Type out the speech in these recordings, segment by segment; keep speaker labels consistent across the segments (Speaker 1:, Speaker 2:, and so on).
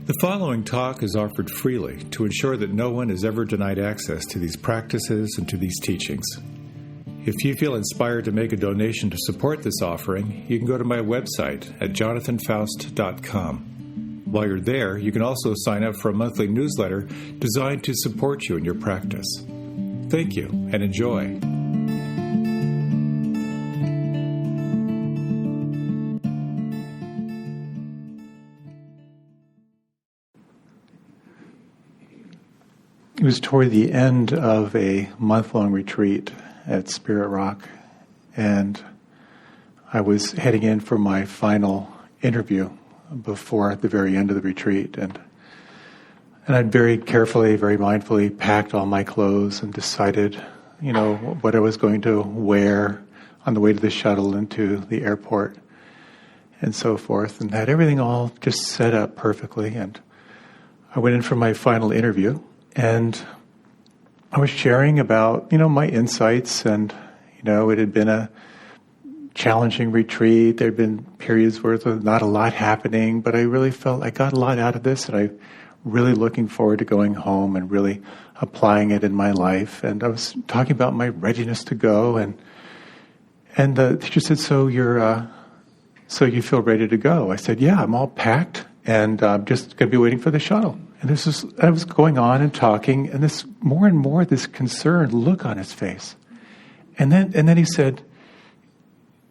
Speaker 1: The following talk is offered freely to ensure that no one is ever denied access to these practices and to these teachings. If you feel inspired to make a donation to support this offering, you can go to my website at jonathanfoust.com. While you're there, you can also sign up for a monthly newsletter designed to support you in your practice. Thank you and enjoy.
Speaker 2: It was toward the end of a month-long retreat at Spirit Rock, and I was heading in for my final interview before the very end of the retreat, and I'd very carefully, very mindfully packed all my clothes and decided, what I was going to wear on the way to the shuttle into the airport and so forth, and had everything all just set up perfectly. And I went in for my final interview, and I was sharing about, my insights, and, it had been a challenging retreat. There had been periods where there was not a lot happening, but I really felt I got a lot out of this, and I'm really looking forward to going home and really applying it in my life. And I was talking about my readiness to go, and the teacher said, so you feel ready to go? I said, yeah, I'm all packed, and I'm just going to be waiting for the shuttle. And I was going on and talking, and this more and more this concerned look on his face. And then he said,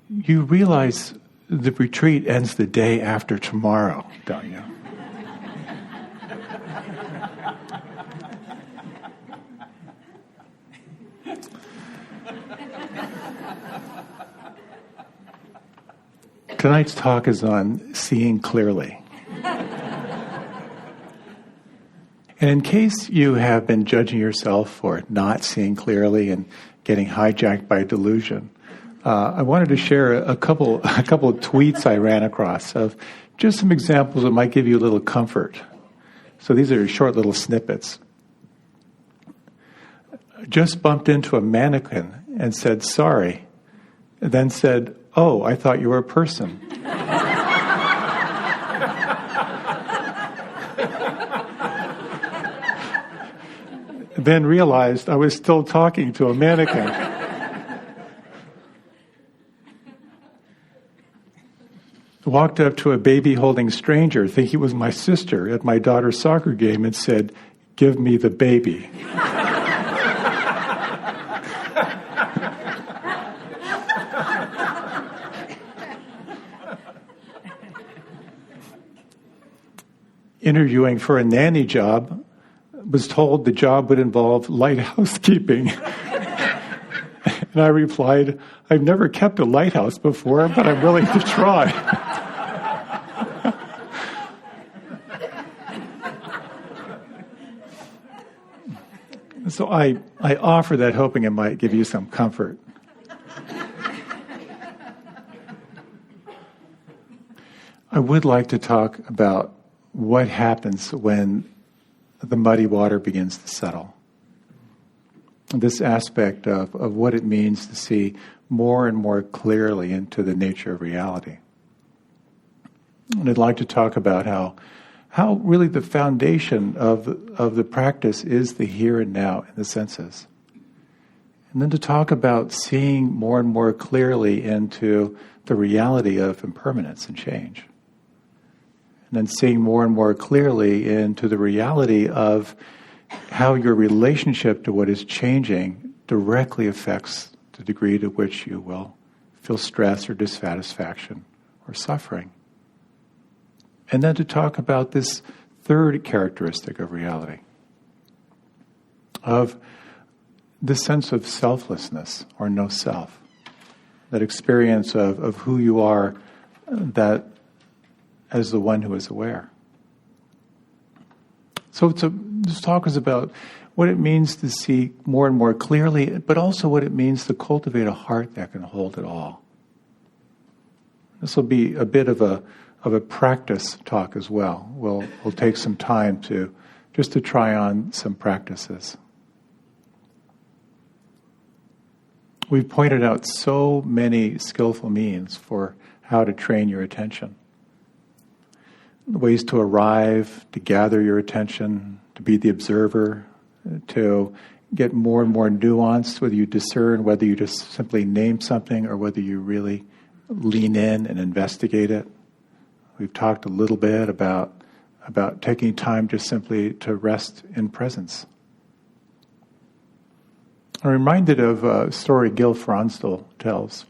Speaker 2: you realize the retreat ends the day after tomorrow, don't you? Tonight's talk is on seeing clearly. And in case you have been judging yourself for not seeing clearly and getting hijacked by delusion, I wanted to share a couple of tweets I ran across of just some examples that might give you a little comfort. So these are short little snippets. Just bumped into a mannequin and said, sorry, and then said, oh, I thought you were a person. Then realized I was still talking to a mannequin. Walked up to a baby-holding stranger, thinking it was my sister, at my daughter's soccer game and said, give me the baby. Interviewing for a nanny job, was told the job would involve light housekeeping. And I replied, I've never kept a lighthouse before, but I'm willing to try. So I offer that hoping it might give you some comfort. I would like to talk about what happens when the muddy water begins to settle. This aspect of what it means to see more and more clearly into the nature of reality. And I'd like to talk about how really the foundation of the practice is the here and now in the senses. And then to talk about seeing more and more clearly into the reality of impermanence and change. And then seeing more and more clearly into the reality of how your relationship to what is changing directly affects the degree to which you will feel stress or dissatisfaction or suffering. And then to talk about this third characteristic of reality, of the sense of selflessness or no self, that experience of who you are, that as the one who is aware. So this talk is about what it means to see more and more clearly, but also what it means to cultivate a heart that can hold it all. This will be a bit of a practice talk as well. We'll take some time to try on some practices. We've pointed out so many skillful means for how to train your attention. ways to arrive, to gather your attention, to be the observer, to get more and more nuanced, whether you discern, whether you just simply name something or whether you really lean in and investigate it. We've talked a little bit about taking time just simply to rest in presence. I'm reminded of a story Gil Fronsdal tells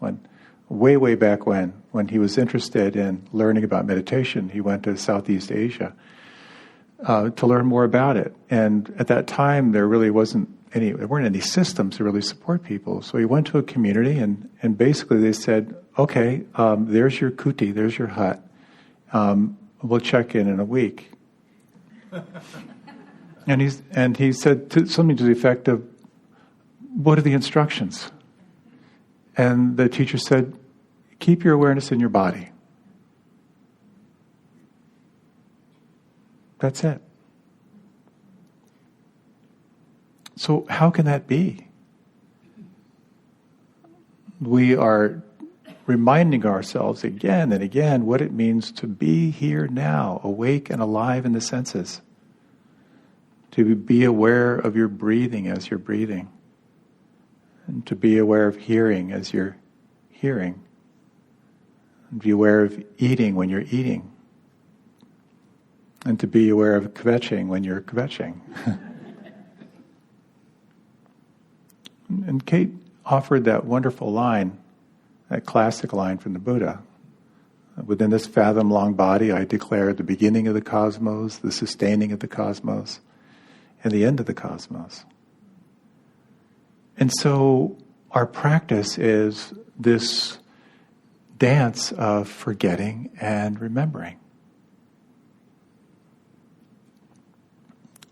Speaker 2: way back when he was interested in learning about meditation. He went to Southeast Asia to learn more about it. And at that time, there weren't any systems to really support people. So he went to a community and basically they said, okay, there's your kuti, there's your hut. We'll check in a week. And he said something to the effect of, what are the instructions? And the teacher said, keep your awareness in your body. That's it. So how can that be? We are reminding ourselves again and again what it means to be here now, awake and alive in the senses. To be aware of your breathing as you're breathing. And to be aware of hearing as you're hearing. And be aware of eating when you're eating. And to be aware of kvetching when you're kvetching. And Kate offered that wonderful line, that classic line from the Buddha. Within this fathom-long body, I declare the beginning of the cosmos, the sustaining of the cosmos, and the end of the cosmos. And so our practice is this dance of forgetting and remembering.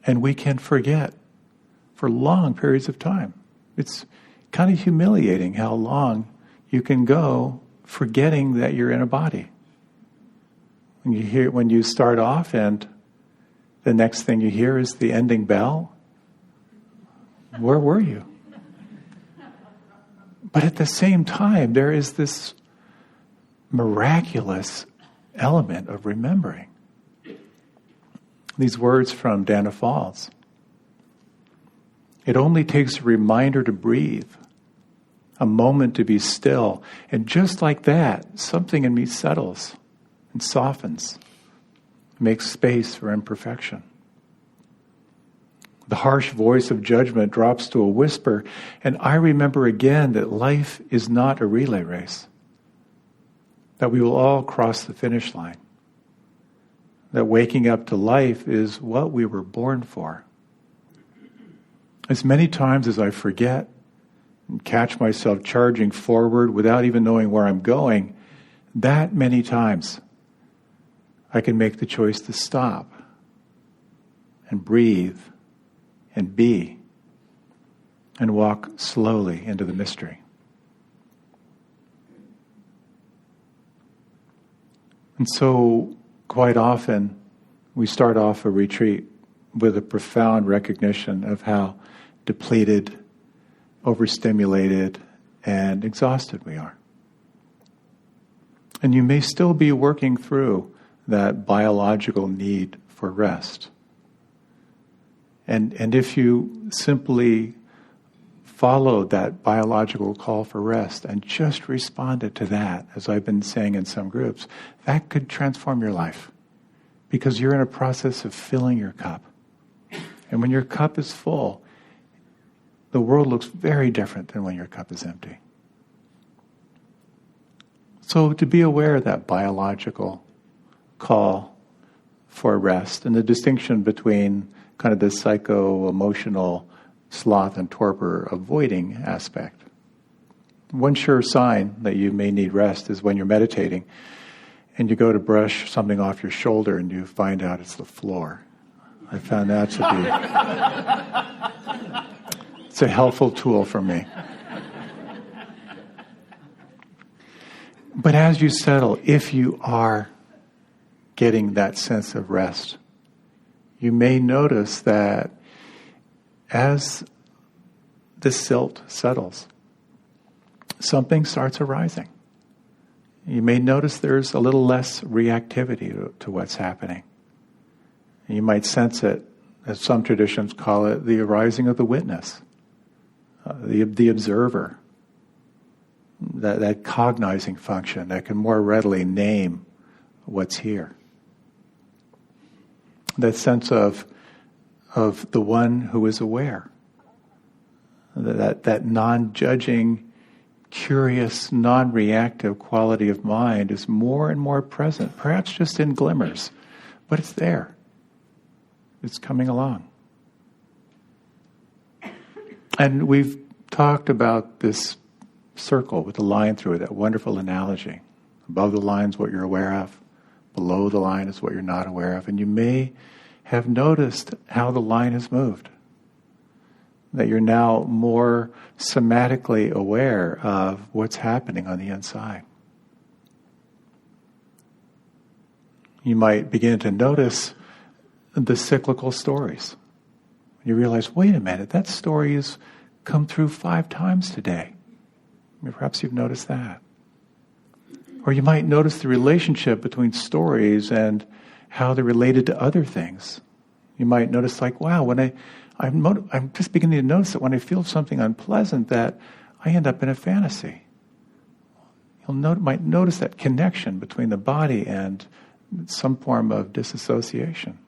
Speaker 2: And we can forget for long periods of time. It's kind of humiliating how long you can go forgetting that you're in a body. When you start off and the next thing you hear is the ending bell, where were you? But at the same time, there is this miraculous element of remembering. These words from Dana Falls. It only takes a reminder to breathe, a moment to be still, and just like that, something in me settles and softens, makes space for imperfection. The harsh voice of judgment drops to a whisper, and I remember again that life is not a relay race, that we will all cross the finish line, that waking up to life is what we were born for. As many times as I forget and catch myself charging forward without even knowing where I'm going, that many times I can make the choice to stop and breathe and be and walk slowly into the mystery. And so quite often we start off a retreat with a profound recognition of how depleted, overstimulated, and exhausted we are. And you may still be working through that biological need for rest. And if you simply followed that biological call for rest and just responded to that, as I've been saying in some groups, that could transform your life. Because you're in a process of filling your cup. And when your cup is full, the world looks very different than when your cup is empty. So to be aware of that biological call for rest and the distinction between kind of the psycho-emotional sloth and torpor avoiding aspect. One sure sign that you may need rest is when you're meditating and you go to brush something off your shoulder and you find out it's the floor. I found that to be it's a helpful tool for me. But as you settle, if you are getting that sense of rest, you may notice that as the silt settles, something starts arising. You may notice there's a little less reactivity to what's happening. And you might sense it, as some traditions call it, the arising of the witness, the observer, that cognizing function that can more readily name what's here. That sense of the one who is aware, that non-judging, curious, non-reactive quality of mind is more and more present, perhaps just in glimmers, but it's there. It's coming along. And we've talked about this circle with the line through it, that wonderful analogy. Above the line is what you're aware of. Below the line is what you're not aware of. And you may have noticed how the line has moved. That you're now more somatically aware of what's happening on the inside. You might begin to notice the cyclical stories. You realize, wait a minute, that story has come through 5 times today. Perhaps you've noticed that. Or you might notice the relationship between stories and how they're related to other things. You might notice, like, wow, when I'm just beginning to notice that when I feel something unpleasant, that I end up in a fantasy. You might notice that connection between the body and some form of disassociation.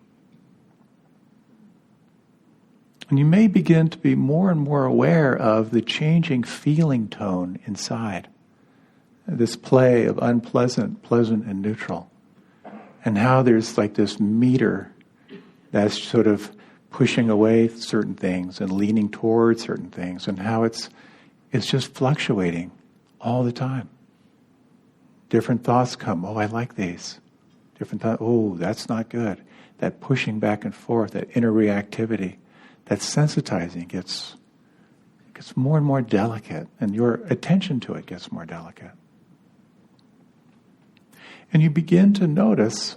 Speaker 2: And you may begin to be more and more aware of the changing feeling tone inside. This play of unpleasant, pleasant, and neutral. And how there's like this meter that's sort of pushing away certain things and leaning towards certain things, and how it's just fluctuating all the time. Different thoughts come, oh, I like these. Different thoughts, oh, that's not good. That pushing back and forth, that inner reactivity, that sensitizing gets more and more delicate, and your attention to it gets more delicate. And you begin to notice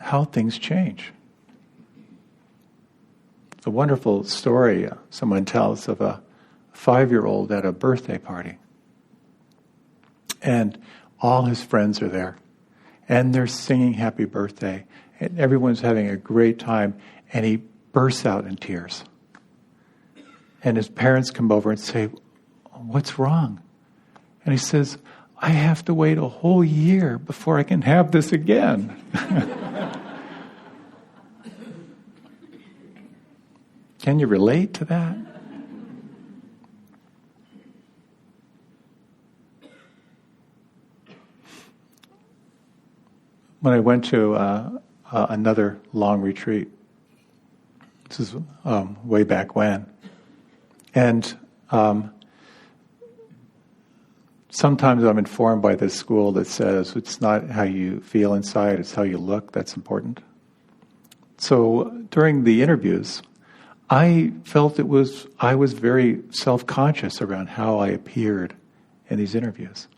Speaker 2: how things change. It's a wonderful story someone tells of a 5-year-old at a birthday party. And all his friends are there. And they're singing happy birthday. And everyone's having a great time. And he bursts out in tears. And his parents come over and say, what's wrong? And he says, I have to wait a whole year before I can have this again. Can you relate to that? When I went to another long retreat, this is way back when, and sometimes I'm informed by this school that says it's not how you feel inside, it's how you look that's important. So during the interviews, I felt I was very self-conscious around how I appeared in these interviews.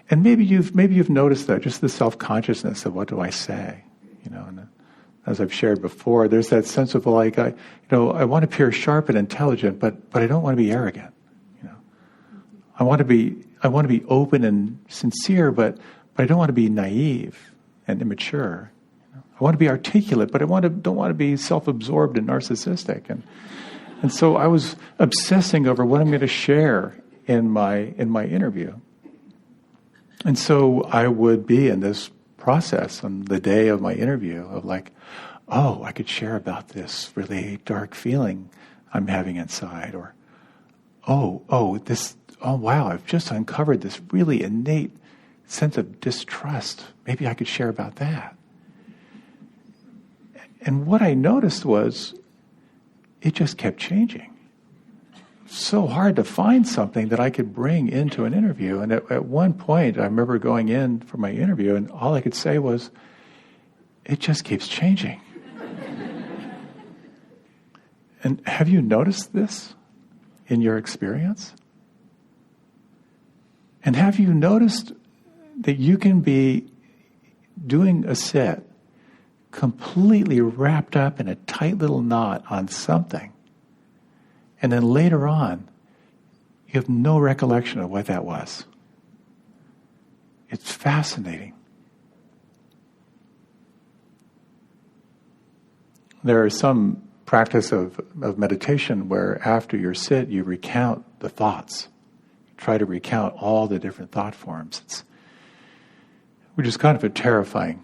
Speaker 2: And maybe you've noticed that, just the self-consciousness of what do I say, and as I've shared before, there's that sense of like, I want to appear sharp and intelligent, but I don't want to be arrogant, I want to be open and sincere, but I don't want to be naive and immature. I want to be articulate, but I don't want to be self-absorbed and narcissistic. And so I was obsessing over what I'm going to share in my interview. And so I would be in this process on the day of my interview of like, oh, I could share about this really dark feeling I'm having inside, or oh wow, I've just uncovered this really innate sense of distrust. Maybe I could share about that. And what I noticed was it just kept changing. So hard to find something that I could bring into an interview. And at one point, I remember going in for my interview, and all I could say was, it just keeps changing. And have you noticed this in your experience? And have you noticed that you can be doing a set completely wrapped up in a tight little knot on something, and then later on, you have no recollection of what that was? It's fascinating. There are some practice of meditation where after your sit, you recount the thoughts. You try to recount all the different thought forms, which is kind of a terrifying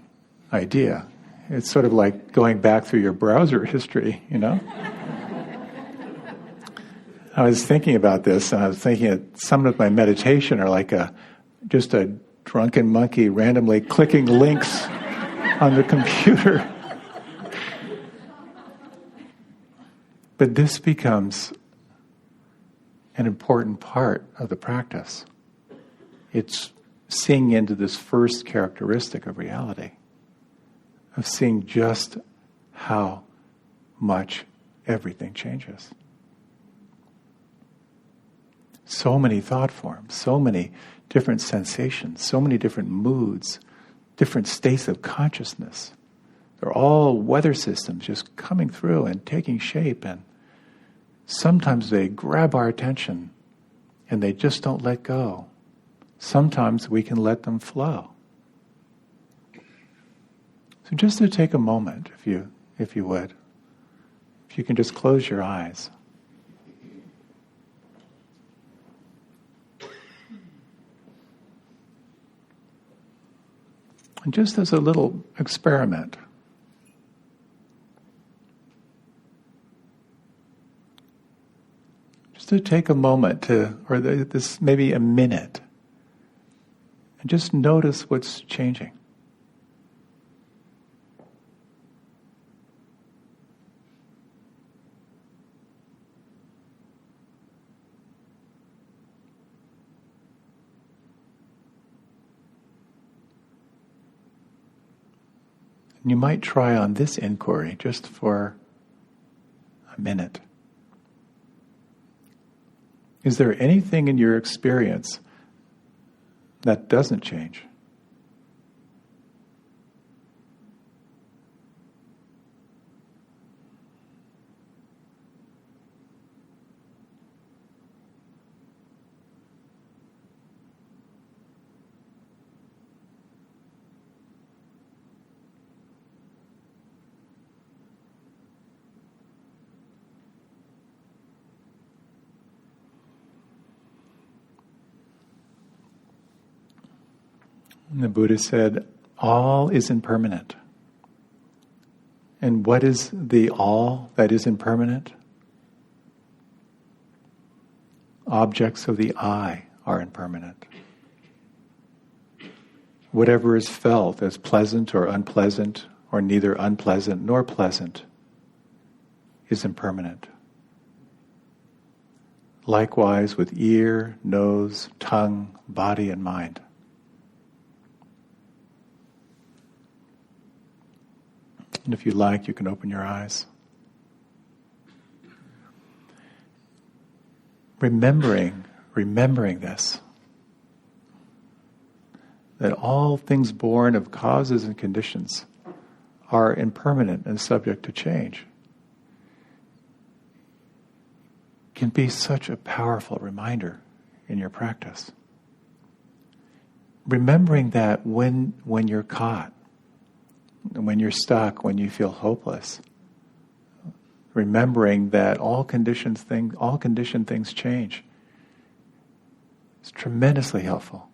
Speaker 2: idea. It's sort of like going back through your browser history, you know? I was thinking about this, and I was thinking that some of my meditation are like just a drunken monkey randomly clicking links on the computer. But this becomes an important part of the practice. It's seeing into this first characteristic of reality, of seeing just how much everything changes. So many thought forms, so many different sensations, so many different moods, different states of consciousness. They're all weather systems just coming through and taking shape, and sometimes they grab our attention and they just don't let go. Sometimes we can let them flow. So just to take a moment, if you would, if you can just close your eyes. And just as a little experiment, just to take a moment this maybe a minute, and just notice what's changing. And you might try on this inquiry just for a minute. Is there anything in your experience that doesn't change? And the Buddha said, all is impermanent. And what is the all that is impermanent? Objects of the eye are impermanent. Whatever is felt as pleasant or neither unpleasant nor pleasant, is impermanent. Likewise with ear, nose, tongue, body, and mind. And if you like, you can open your eyes. Remembering this, that all things born of causes and conditions are impermanent and subject to change, can be such a powerful reminder in your practice. Remembering that when you're caught, when you're stuck, when you feel hopeless, remembering that all conditioned things change, is tremendously helpful.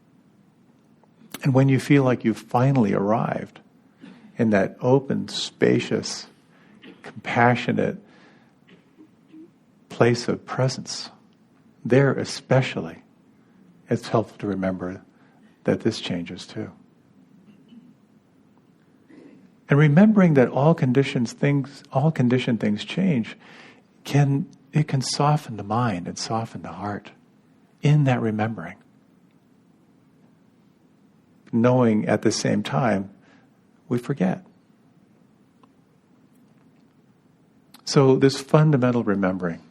Speaker 2: And when you feel like you've finally arrived in that open, spacious, compassionate place of presence, there especially, it's helpful to remember that this changes too. And remembering that all conditioned things change, it can soften the mind and soften the heart in that remembering. Knowing at the same time, we forget. So this fundamental remembering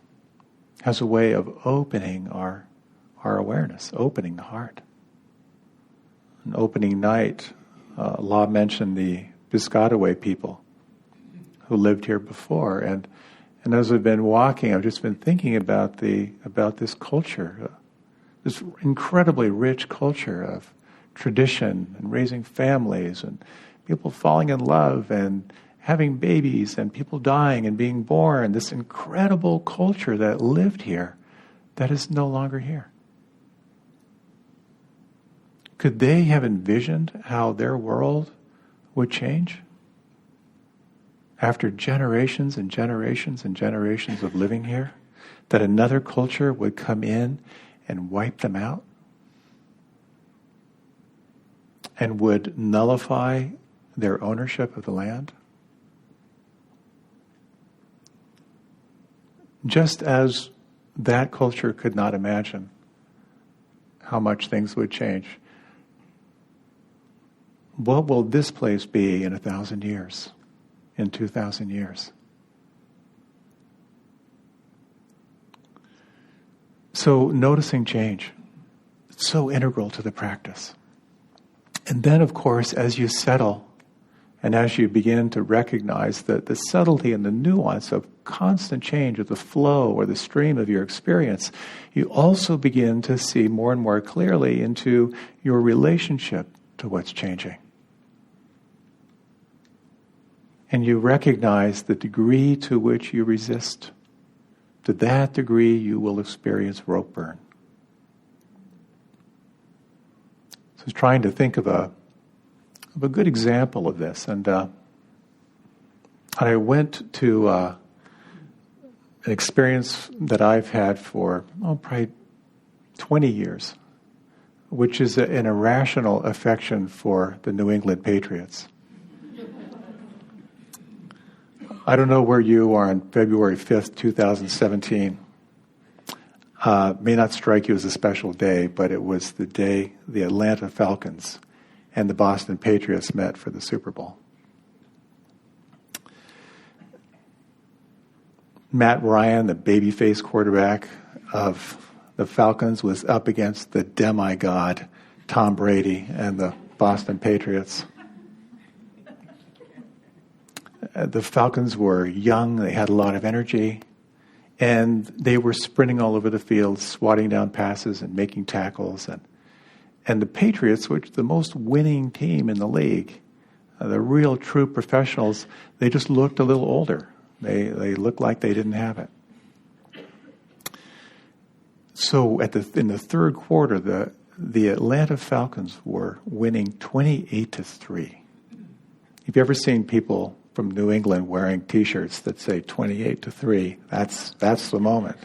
Speaker 2: has a way of opening our awareness, opening the heart. An opening night, La mentioned the Piscataway people who lived here before, and as I've been walking, I've just been thinking about this culture, this incredibly rich culture of tradition and raising families and people falling in love and having babies and people dying and being born, this incredible culture that lived here that is no longer here. Could they have envisioned how their world would change after generations and generations and generations of living here? That another culture would come in and wipe them out? And would nullify their ownership of the land? Just as that culture could not imagine how much things would change, what will this place be in 1,000 years, in 2,000 years? So noticing change, it's so integral to the practice. And then, of course, as you settle and as you begin to recognize the subtlety and the nuance of constant change of the flow or the stream of your experience, you also begin to see more and more clearly into your relationship to what's changing. And you recognize the degree to which you resist. To that degree, you will experience rope burn. So I was trying to think of a good example of this, and I went to an experience that I've had for probably 20 years, which is an irrational affection for the New England Patriots. I don't know where you are on February 5th, 2017. May not strike you as a special day, but it was the day the Atlanta Falcons and the Boston Patriots met for the Super Bowl. Matt Ryan, the babyface quarterback of the Falcons, was up against the demigod Tom Brady and the Boston Patriots. The Falcons were young, they had a lot of energy, and they were sprinting all over the field, swatting down passes and making tackles. And the Patriots, which is the most winning team in the league, the real true professionals, they just looked a little older. They looked like they didn't have it. So in the third quarter, the Atlanta Falcons were winning 28-3. Have you ever seen people from New England wearing T-shirts that say 28-3? That's the moment.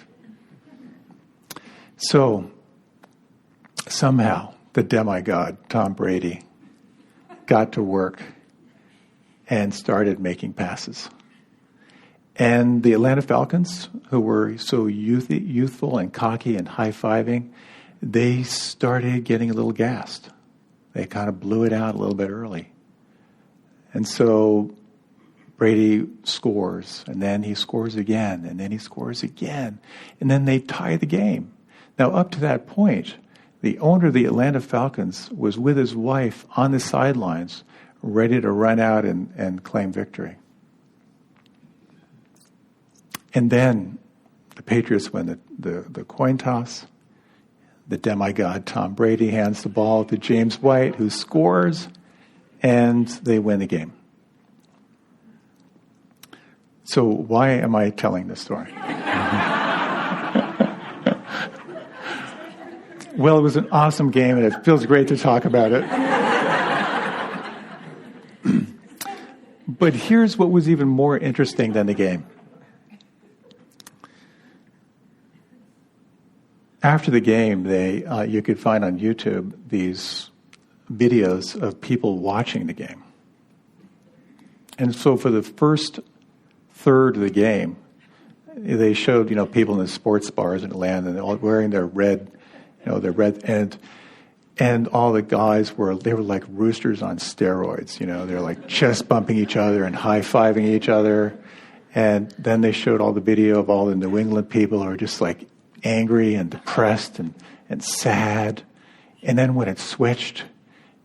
Speaker 2: So somehow the demigod Tom Brady got to work and started making passes. And the Atlanta Falcons, who were so youthful and cocky and high-fiving, they started getting a little gassed. They kind of blew it out a little bit early. And so Brady scores, and then he scores again, and then he scores again. And then they tie the game. Now, up to that point, the owner of the Atlanta Falcons was with his wife on the sidelines, ready to run out and claim victory. And then the Patriots win the coin toss. The demigod Tom Brady hands the ball to James White, who scores, and they win the game. So why am I telling this story? Well, it was an awesome game, and it feels great to talk about it. But here's what was even more interesting than the game. After the game, you could find on YouTube these videos of people watching the game. And so for the first third of the game, they showed, people in the sports bars in Atlanta and all wearing their red, and all the guys were like roosters on steroids, they're like chest bumping each other and high-fiving each other. And then they showed all the video of all the New England people who are just like angry and depressed and sad. And then when it switched,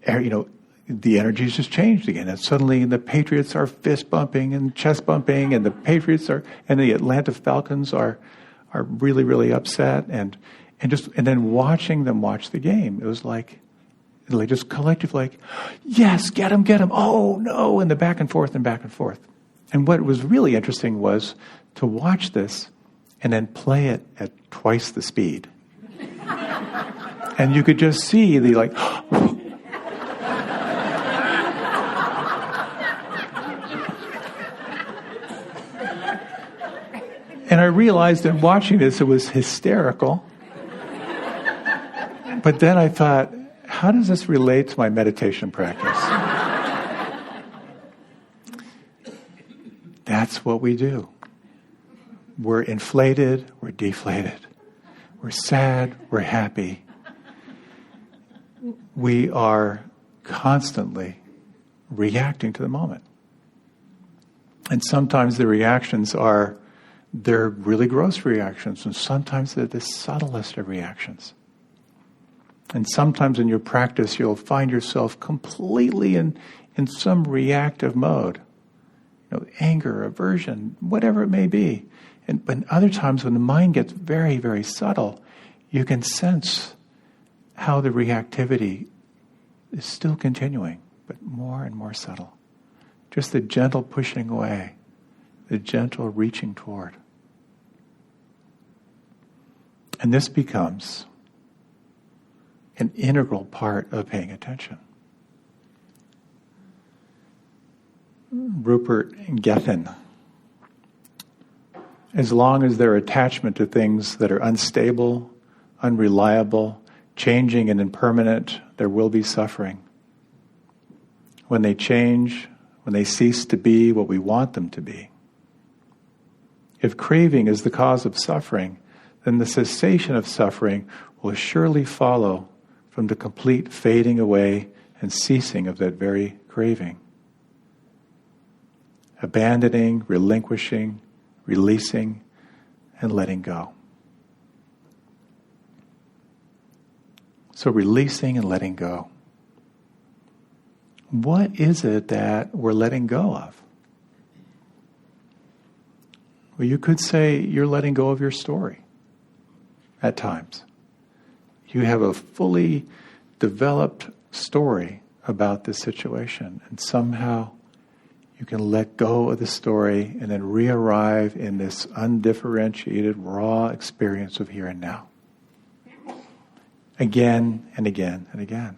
Speaker 2: the energies just changed again. And suddenly the Patriots are fist bumping and chest bumping, and the Atlanta Falcons are really, really upset. And then watching them watch the game, it was like And like just collective, like, yes, get him, oh no, and the back and forth and back and forth. And what was really interesting was to watch this and then play it at twice the speed. And you could just see the like, and I realized in watching this, it was hysterical. But then I thought, how does this relate to my meditation practice? That's what we do. We're inflated, we're deflated. We're sad, we're happy. We are constantly reacting to the moment. And sometimes the reactions they're really gross reactions, and sometimes they're the subtlest of reactions. And sometimes in your practice, you'll find yourself completely in some reactive mode. Anger, aversion, whatever it may be. But other times when the mind gets very, very subtle, you can sense how the reactivity is still continuing, but more and more subtle. Just the gentle pushing away, the gentle reaching toward. And this becomes an integral part of paying attention. Rupert Gethin. As long as their attachment to things that are unstable, unreliable, changing and impermanent, there will be suffering. When they change, when they cease to be what we want them to be. If craving is the cause of suffering, then the cessation of suffering will surely follow from the complete fading away and ceasing of that very craving. Abandoning, relinquishing, releasing, and letting go. So releasing and letting go. What is it that we're letting go of? Well, you could say you're letting go of your story at times. You have a fully developed story about this situation, and somehow you can let go of the story and then re-arrive in this undifferentiated, raw experience of here and now. Again and again and again.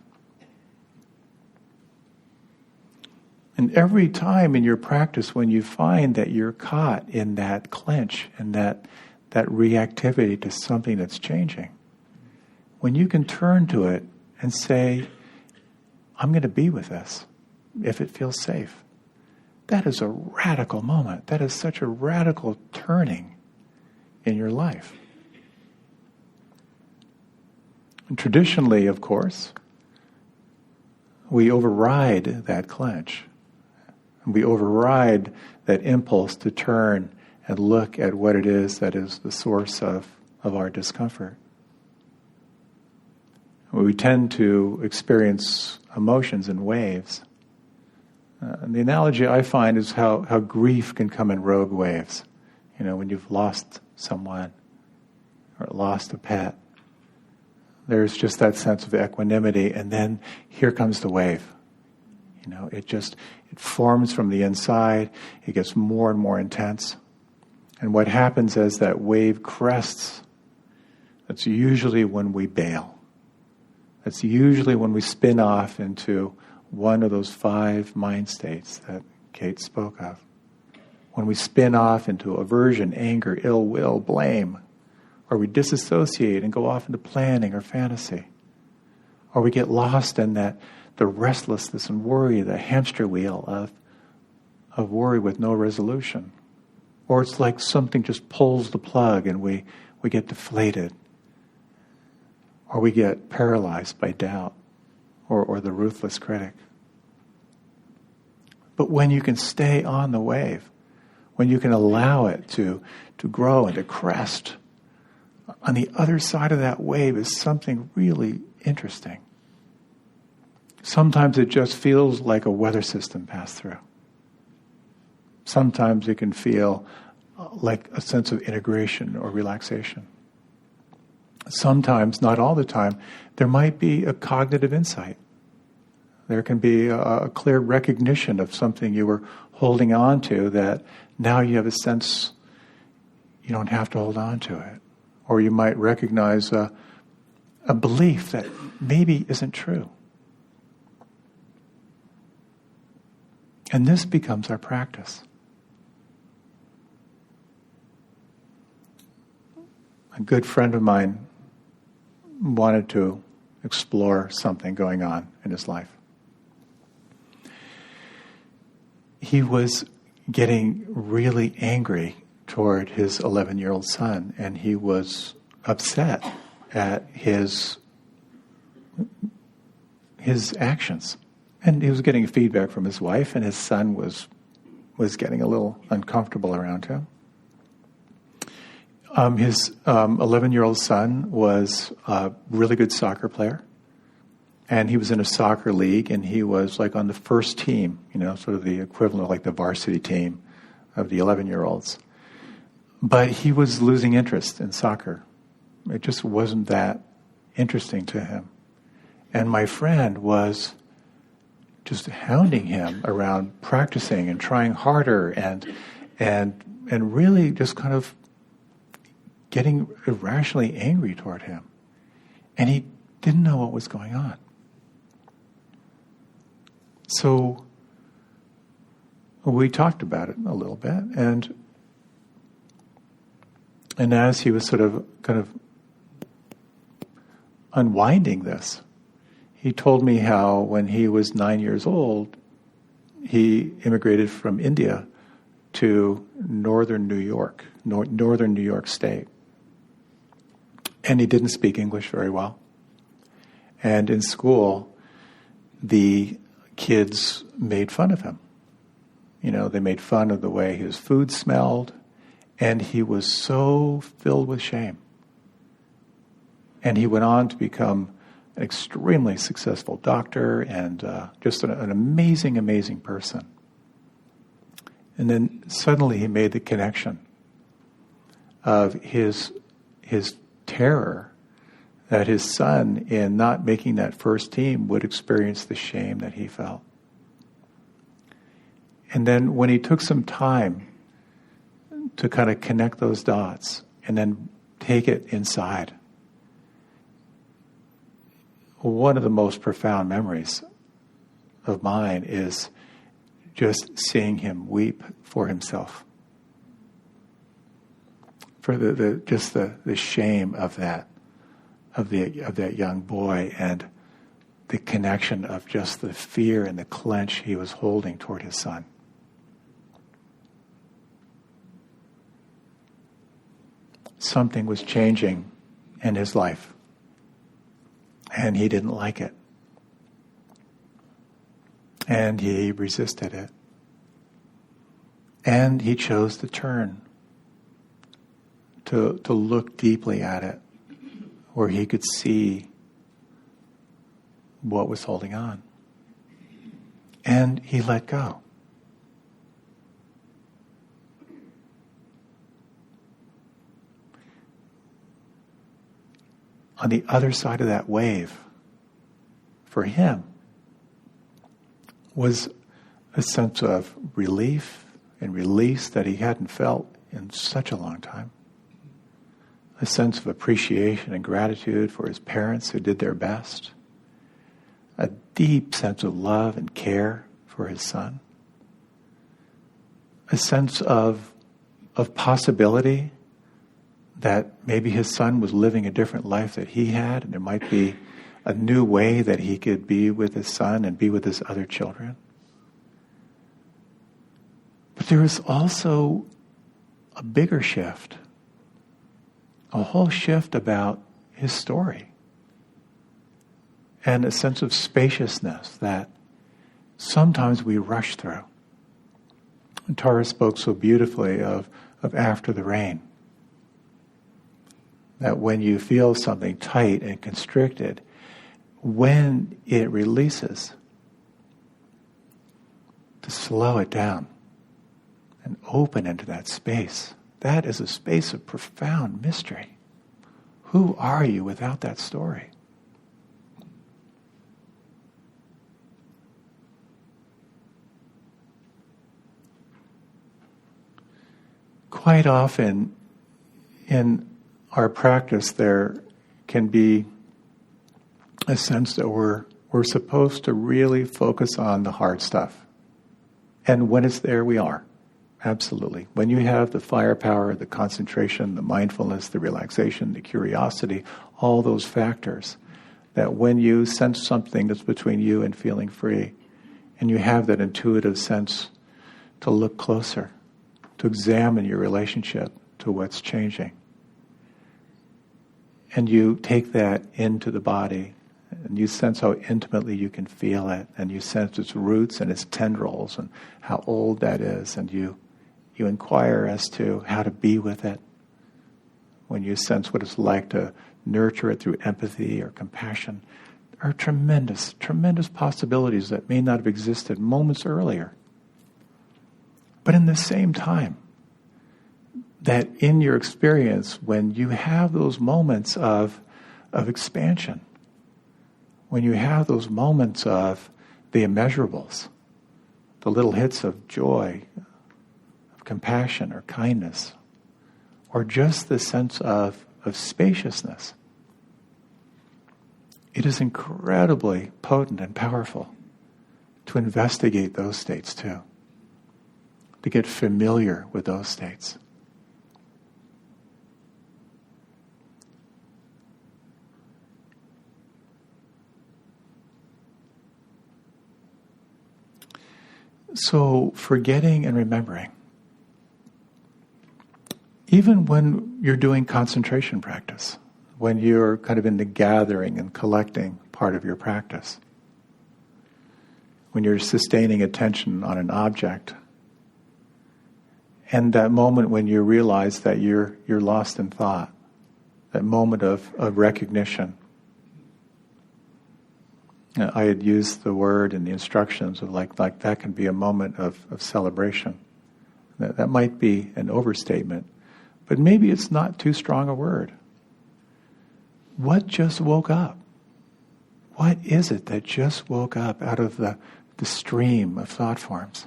Speaker 2: And every time in your practice when you find that you're caught in that clench and that reactivity to something that's changing, when you can turn to it and say, I'm going to be with this if it feels safe. That is a radical moment. That is such a radical turning in your life. And traditionally, of course, we override that clench. We override that impulse to turn and look at what it is that is the source of our discomfort. We tend to experience emotions in waves. And the analogy I find is how grief can come in rogue waves. When you've lost someone or lost a pet, there's just that sense of equanimity, and then here comes the wave. It forms from the inside, it gets more and more intense. And what happens as that wave crests, that's usually when we bail. That's usually when we spin off into one of those 5 mind states that Kate spoke of. When we spin off into aversion, anger, ill will, blame, or we disassociate and go off into planning or fantasy, or we get lost in the restlessness and worry, the hamster wheel of worry with no resolution. Or it's like something just pulls the plug and we get deflated. Or we get paralyzed by doubt or the ruthless critic. But when you can stay on the wave, when you can allow it to grow and to crest, on the other side of that wave is something really interesting. Sometimes it just feels like a weather system passed through. Sometimes it can feel like a sense of integration or relaxation. Sometimes, not all the time, there might be a cognitive insight. There can be a clear recognition of something you were holding on to that now you have a sense you don't have to hold on to it. Or you might recognize a belief that maybe isn't true. And this becomes our practice. A good friend of mine wanted to explore something going on in his life. He was getting really angry toward his 11-year-old son, and he was upset at his actions. And he was getting feedback from his wife, and his son was getting a little uncomfortable around him. His 11-year-old son was a really good soccer player, and he was in a soccer league, and he was like on the first team, sort of the equivalent of like the varsity team of the 11-year-olds. But he was losing interest in soccer. It just wasn't that interesting to him. And my friend was just hounding him around practicing and trying harder and really just kind of getting irrationally angry toward him. And he didn't know what was going on. So we talked about it a little bit, and as he was sort of kind of unwinding this, he told me how when he was 9 years old, he immigrated from India to northern New York State. And he didn't speak English very well. And in school, the kids made fun of him. They made fun of the way his food smelled, and he was so filled with shame. And he went on to become an extremely successful doctor and just an amazing, amazing person. And then suddenly he made the connection of his terror that his son, in not making that first team, would experience the shame that he felt. And then when he took some time to kind of connect those dots and then take it inside, one of the most profound memories of mine is just seeing him weep for himself, for the shame of that young boy, and the connection of just the fear and the clench he was holding toward his son. Something was changing in his life, and he didn't like it. And he resisted it. And he chose to turn, to look deeply at it, where he could see what was holding on. And he let go. On the other side of that wave, for him, was a sense of relief and release that he hadn't felt in such a long time. A sense of appreciation and gratitude for his parents who did their best. A deep sense of love and care for his son. A sense of possibility that maybe his son was living a different life that he had, and there might be a new way that he could be with his son and be with his other children. But there was also a bigger shift, a whole shift about his story, and a sense of spaciousness that sometimes we rush through. And Tara spoke so beautifully of after the rain. That when you feel something tight and constricted, when it releases, to slow it down and open into that space. That is a space of profound mystery. Who are you without that story? quite often in our practice there can be a sense that we're supposed to really focus on the hard stuff. And when it's there, we are. Absolutely. When you have the firepower, the concentration, the mindfulness, the relaxation, the curiosity, all those factors, that when you sense something that's between you and feeling free, and you have that intuitive sense to look closer, to examine your relationship to what's changing, and you take that into the body, and you sense how intimately you can feel it, and you sense its roots and its tendrils and how old that is, and you inquire as to how to be with it. When you sense what it's like to nurture it through empathy or compassion, there are tremendous, tremendous possibilities that may not have existed moments earlier. But in the same time, that in your experience, when you have those moments of expansion, when you have those moments of the immeasurables, the little hits of joy, of compassion or kindness, or just the sense of spaciousness, it is incredibly potent and powerful to investigate those states too, to get familiar with those states. So, forgetting and remembering. Even when you're doing concentration practice, when you're kind of in the gathering and collecting part of your practice, when you're sustaining attention on an object, and that moment when you realize that you're lost in thought, that moment of recognition. I had used the word in the instructions of like that can be a moment of celebration. That might be an overstatement, but maybe it's not too strong a word. What just woke up? What is it that just woke up out of the stream of thought forms?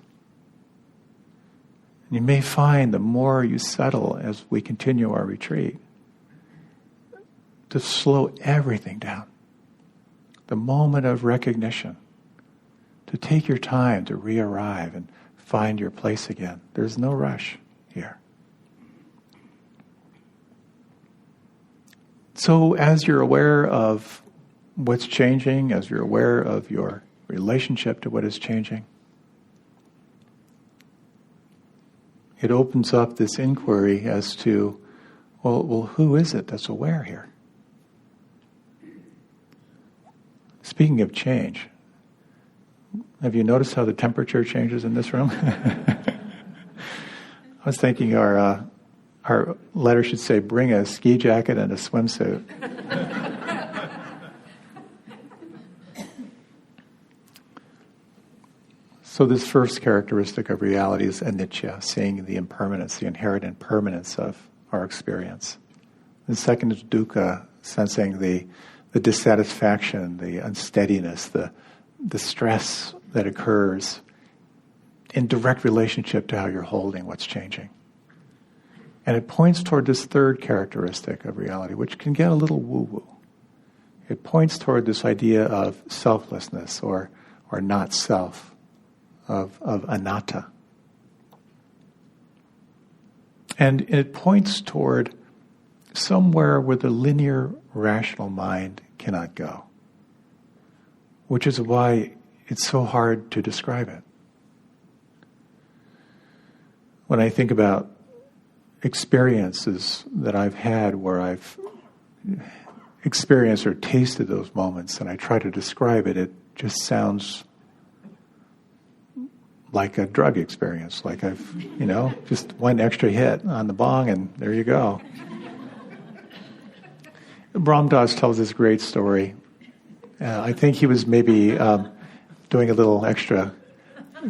Speaker 2: And you may find the more you settle as we continue our retreat, to slow everything down. The moment of recognition, to take your time to re-arrive and find your place again. There's no rush here. So as you're aware of what's changing, as you're aware of your relationship to what is changing, it opens up this inquiry as to, well, who is it that's aware here? Speaking of change, have you noticed how the temperature changes in this room? I was thinking our letter should say, bring a ski jacket and a swimsuit. So this first characteristic of reality is anicca, seeing the impermanence, the inherent impermanence of our experience. The second is dukkha, sensing the dissatisfaction, the unsteadiness, the stress that occurs in direct relationship to how you're holding what's changing. And it points toward this third characteristic of reality, which can get a little woo-woo. It points toward this idea of selflessness or not self, of anatta. And it points toward somewhere where the linear, rational mind cannot go, which is why it's so hard to describe it. When I think about experiences that I've had where I've experienced or tasted those moments and I try to describe it, it just sounds like a drug experience, like I've, just one extra hit on the bong and there you go. Ram Dass tells this great story. I think he was maybe doing a little extra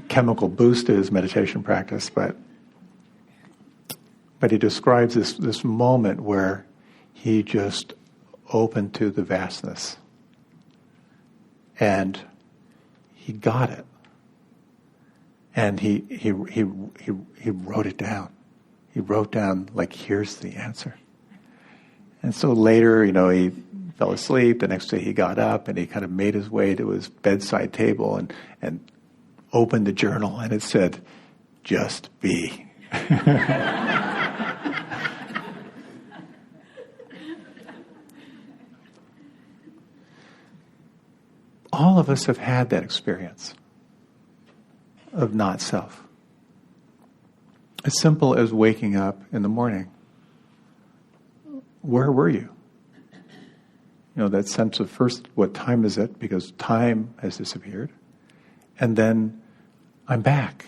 Speaker 2: chemical boost to his meditation practice, but he describes this moment where he just opened to the vastness, and he got it, and he wrote it down. He wrote down, like, here's the answer. And so later, he fell asleep. The next day he got up and he kind of made his way to his bedside table and opened the journal, and it said, just be. All of us have had that experience of not self. As simple as waking up in the morning. Where were you? That sense of first, what time is it? Because time has disappeared. And then, I'm back.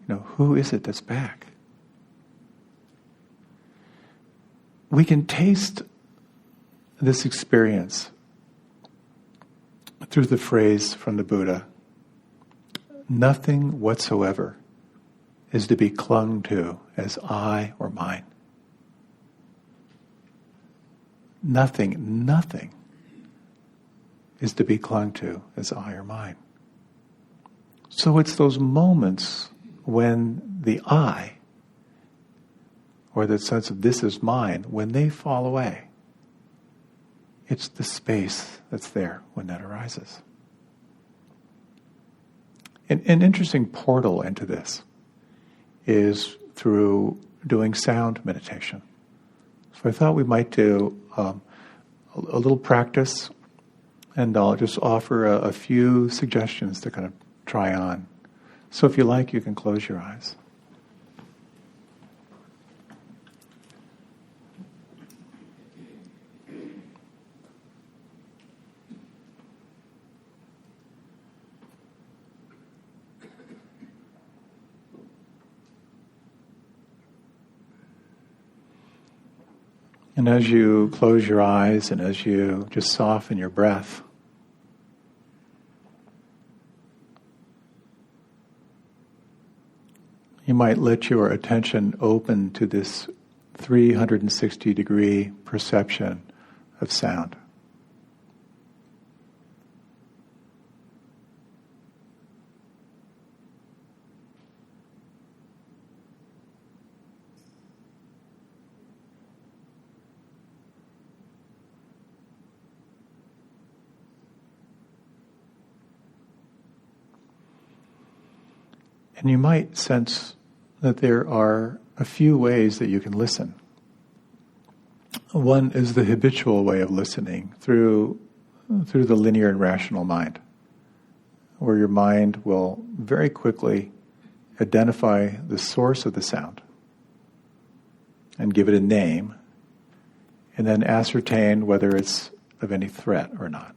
Speaker 2: Who is it that's back? We can taste this experience through the phrase from the Buddha, nothing whatsoever is to be clung to as I or mine. Nothing is to be clung to as I or mine. So it's those moments when the I, or that sense of this is mine, when they fall away, it's the space that's there when that arises. An interesting portal into this is through doing sound meditation. So I thought we might do a little practice, and I'll just offer a few suggestions to kind of try on. So if you like, you can close your eyes. And as you close your eyes and as you just soften your breath, you might let your attention open to this 360-degree perception of sound. And you might sense that there are a few ways that you can listen. One is the habitual way of listening through the linear and rational mind, where your mind will very quickly identify the source of the sound and give it a name, and then ascertain whether it's of any threat or not.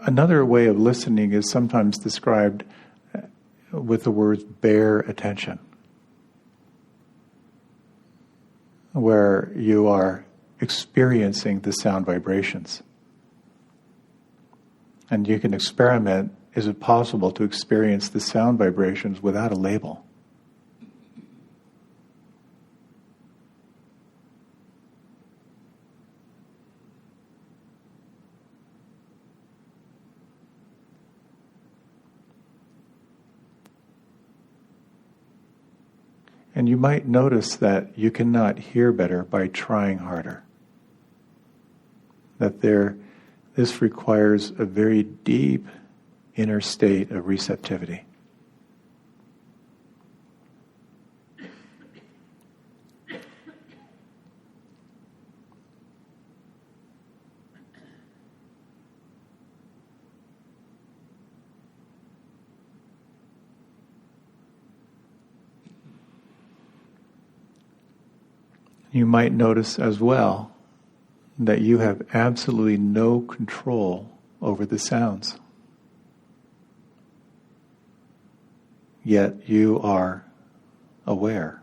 Speaker 2: Another way of listening is sometimes described with the words bare attention, where you are experiencing the sound vibrations. And you can experiment, is it possible to experience the sound vibrations without a label? And you might notice that you cannot hear better by trying harder. That this requires a very deep inner state of receptivity. You might notice as well that you have absolutely no control over the sounds. Yet you are aware.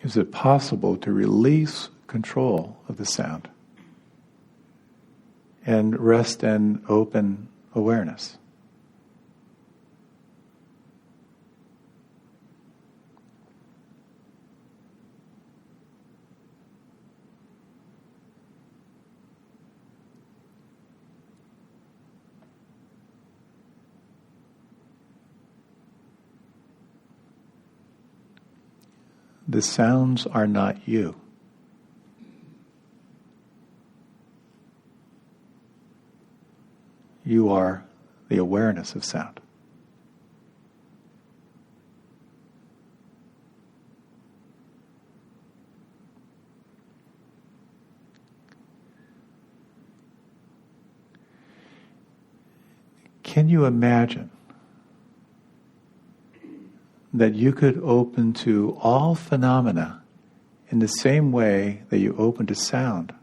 Speaker 2: Is it possible to release control of the sound and rest in open awareness. The sounds are not you. You are the awareness of sound. Can you imagine that you could open to all phenomena in the same way that you open to sound?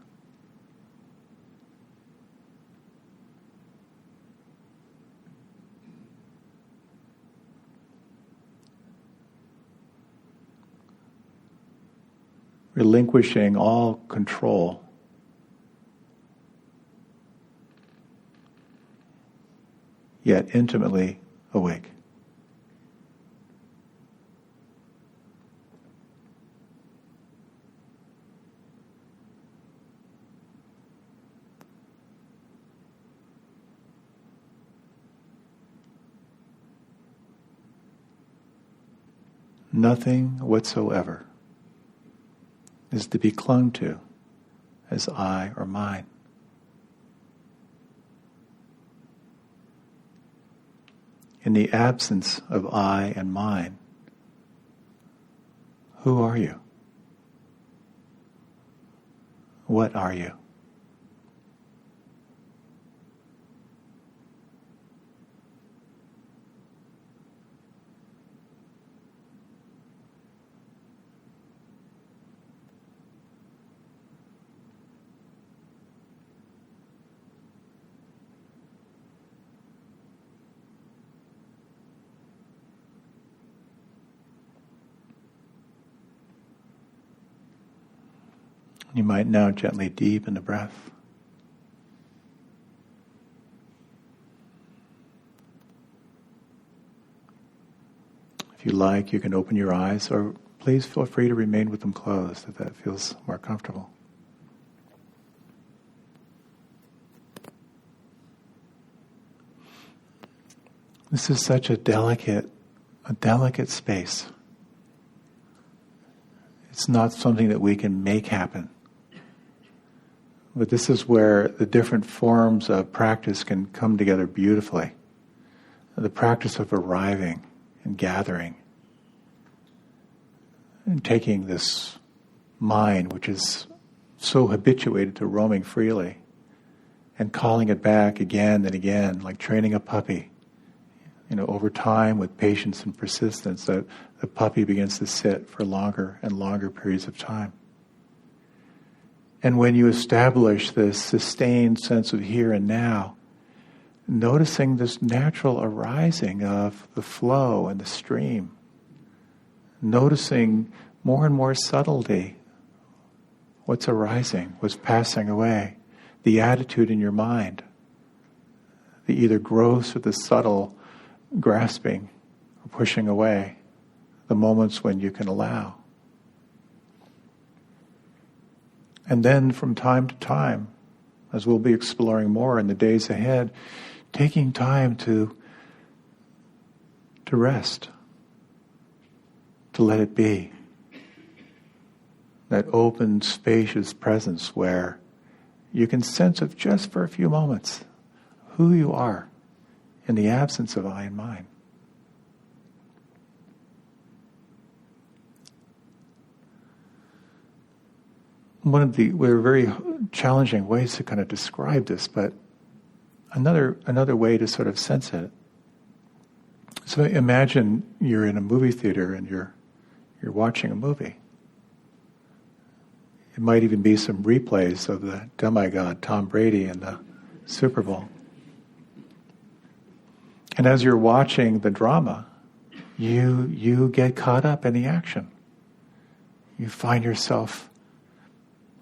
Speaker 2: Relinquishing all control. Yet intimately awake. Nothing whatsoever is to be clung to as I or mine. In the absence of I and mine, who are you? What are you? You might now gently deepen the breath. If you like, you can open your eyes, or please feel free to remain with them closed if that feels more comfortable. This is such a delicate space. It's not something that we can make happen. But this is where the different forms of practice can come together beautifully. The practice of arriving and gathering and taking this mind, which is so habituated to roaming freely, and calling it back again and again, like training a puppy. Over time, with patience and persistence, the puppy begins to sit for longer and longer periods of time. And when you establish this sustained sense of here and now, noticing this natural arising of the flow and the stream, noticing more and more subtlety, what's arising, what's passing away, the attitude in your mind, the either gross or the subtle grasping or pushing away, the moments when you can allow. And then from time to time, as we'll be exploring more in the days ahead, taking time to rest, to let it be. That open, spacious presence where you can sense of just for a few moments who you are in the absence of I and mine. We're very challenging ways to kind of describe this, but another way to sort of sense it. So imagine you're in a movie theater and you're watching a movie. It might even be some replays of the demigod Tom Brady in the Super Bowl. And as you're watching the drama, you get caught up in the action. You find yourself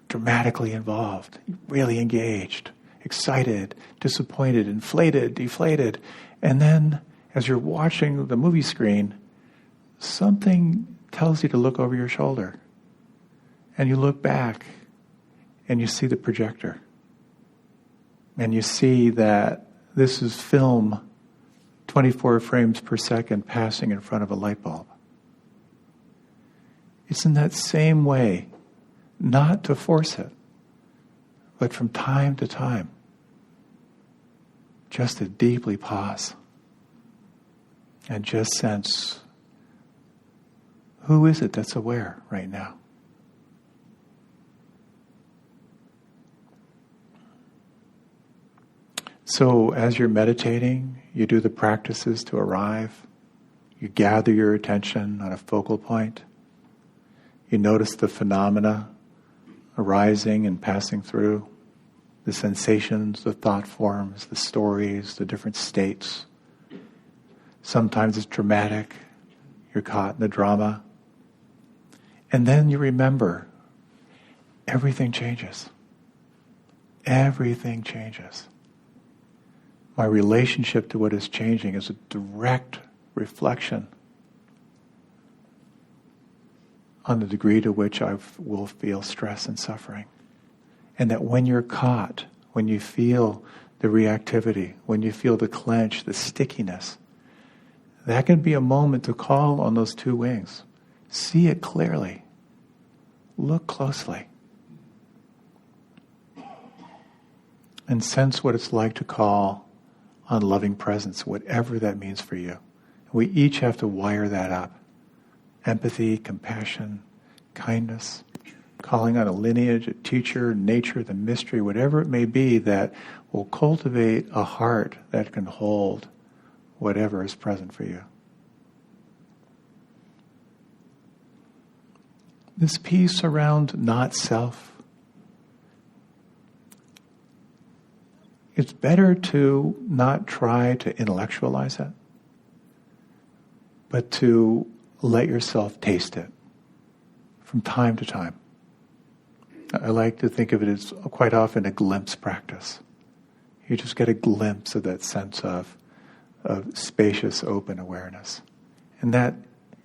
Speaker 2: dramatically involved, really engaged. excited, disappointed, inflated, deflated. And then as you're watching the movie screen, something tells you to look over your shoulder. And you look back and you see the projector. And you see that this is film 24 frames per second passing in front of a light bulb. It's in that same way, not to force it, but from time to time, just to deeply pause and just sense, who is it that's aware right now? So as you're meditating, you do the practices to arrive. You gather your attention on a focal point. You notice the phenomena arising and passing through, the sensations, the thought forms, the stories, the different states. Sometimes it's dramatic. You're caught in the drama. And then you remember, everything changes. Everything changes. My relationship to what is changing is a direct reflection on the degree to which I will feel stress and suffering. And that when you're caught, when you feel the reactivity, when you feel the clench, the stickiness, that can be a moment to call on those two wings. See it clearly. Look closely. And sense what it's like to call on loving presence, whatever that means for you. We each have to wire that up. Empathy, compassion, kindness, calling on a lineage, a teacher, nature, the mystery, whatever it may be that will cultivate a heart that can hold whatever is present for you. This piece around not self, it's better to not try to intellectualize it, but to let yourself taste it from time to time. I like to think of it as quite often a glimpse practice. You just get a glimpse of that sense of spacious, open awareness. And that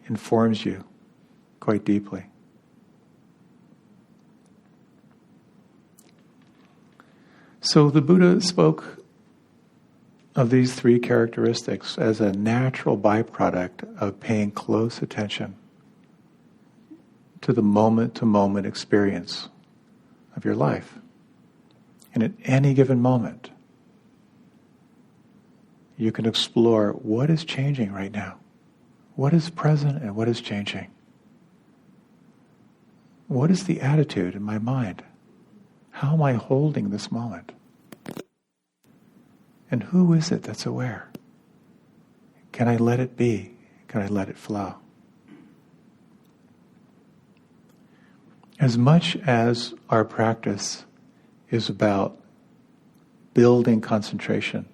Speaker 2: informs you quite deeply. So the Buddha spoke of these three characteristics as a natural byproduct of paying close attention to the moment-to-moment experience of your life. And at any given moment, you can explore what is changing right now. What is present and what is changing? What is the attitude in my mind? How am I holding this moment? And who is it that's aware? Can I let it be? Can I let it flow? As much as our practice is about building concentration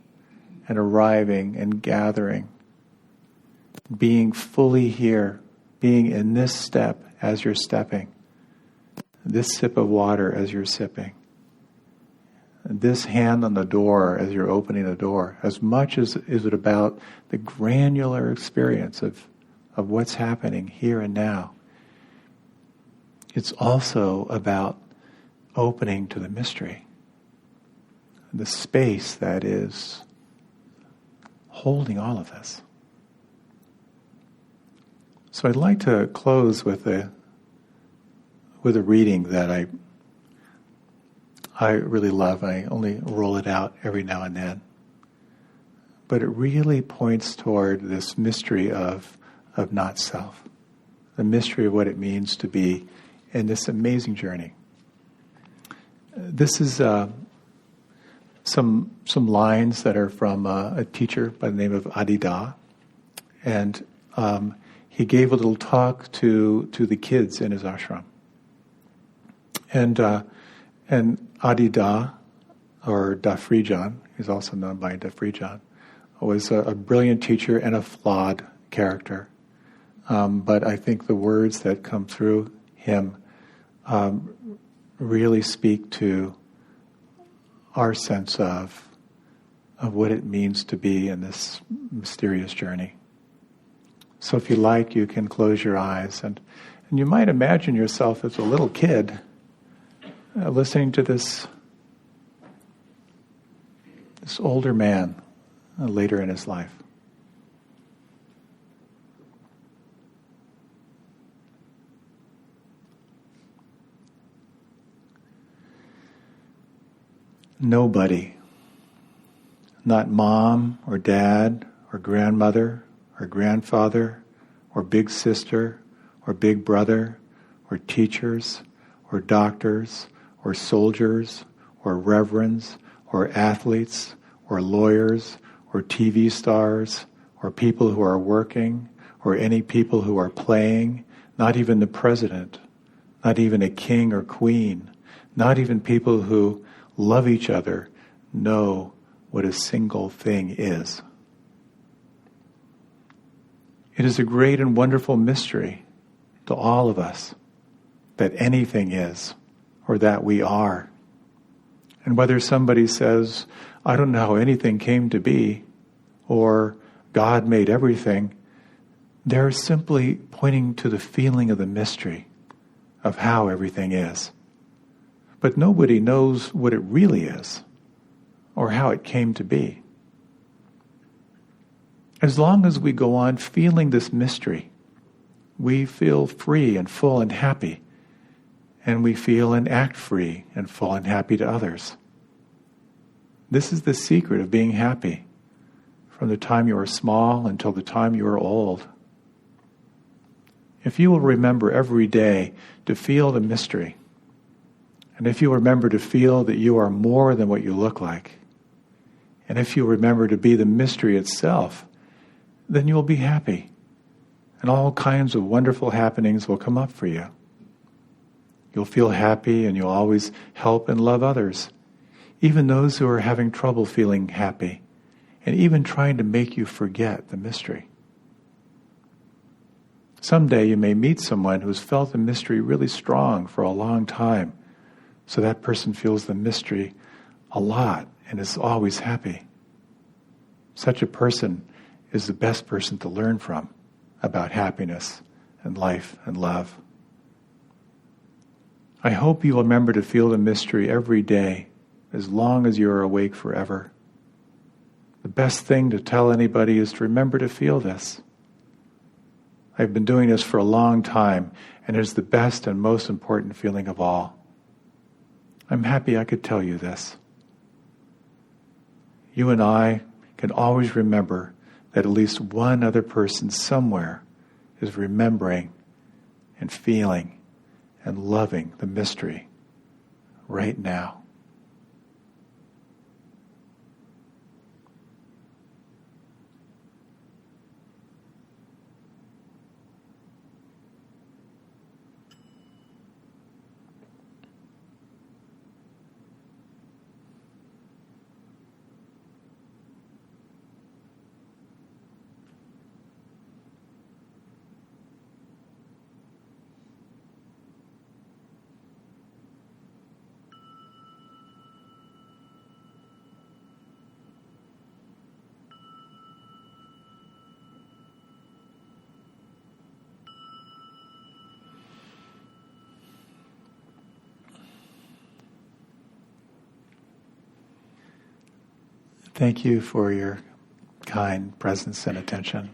Speaker 2: and arriving and gathering, being fully here, being in this step as you're stepping, this sip of water as you're sipping, this hand on the door as you're opening the door, as much as is it about the granular experience of what's happening here and now, it's also about opening to the mystery, the space that is holding all of this. So I'd like to close with a reading that I really love. I only roll it out every now and then. But it really points toward this mystery of not self, the mystery of what it means to be in this amazing journey. This is some lines that are from a teacher by the name of Adida, and he gave a little talk to the kids in his ashram. And Adida, or Dafrijan, he's also known by Dafrijan, was a brilliant teacher and a flawed character. But I think the words that come through him really speak to our sense of what it means to be in this mysterious journey. So if you like, you can close your eyes and you might imagine yourself as a little kid listening to this older man later in his life. Nobody, not mom or dad or grandmother or grandfather or big sister or big brother or teachers or doctors or soldiers or reverends or athletes or lawyers or TV stars or people who are working or any people who are playing, not even the president, not even a king or queen, not even people who love each other, know what a single thing is. It is a great and wonderful mystery to all of us that anything is, or that we are. And whether somebody says, I don't know how anything came to be, or God made everything, they're simply pointing to the feeling of the mystery of how everything is. But nobody knows what it really is or how it came to be. As long as we go on feeling this mystery, we feel free and full and happy, and we feel and act free and full and happy to others. This is the secret of being happy from the time you are small until the time you are old. If you will remember every day to feel the mystery, and if you remember to feel that you are more than what you look like, and if you remember to be the mystery itself, then you will be happy. And all kinds of wonderful happenings will come up for you. You'll feel happy and you'll always help and love others, even those who are having trouble feeling happy, and even trying to make you forget the mystery. Someday you may meet someone who's felt the mystery really strong for a long time, so that person feels the mystery a lot and is always happy. Such a person is the best person to learn from about happiness and life and love. I hope you will remember to feel the mystery every day, as long as you are awake forever. The best thing to tell anybody is to remember to feel this. I've been doing this for a long time, and it is the best and most important feeling of all. I'm happy I could tell you this. You and I can always remember that at least one other person somewhere is remembering and feeling and loving the mystery right now. Thank you for your kind presence and attention.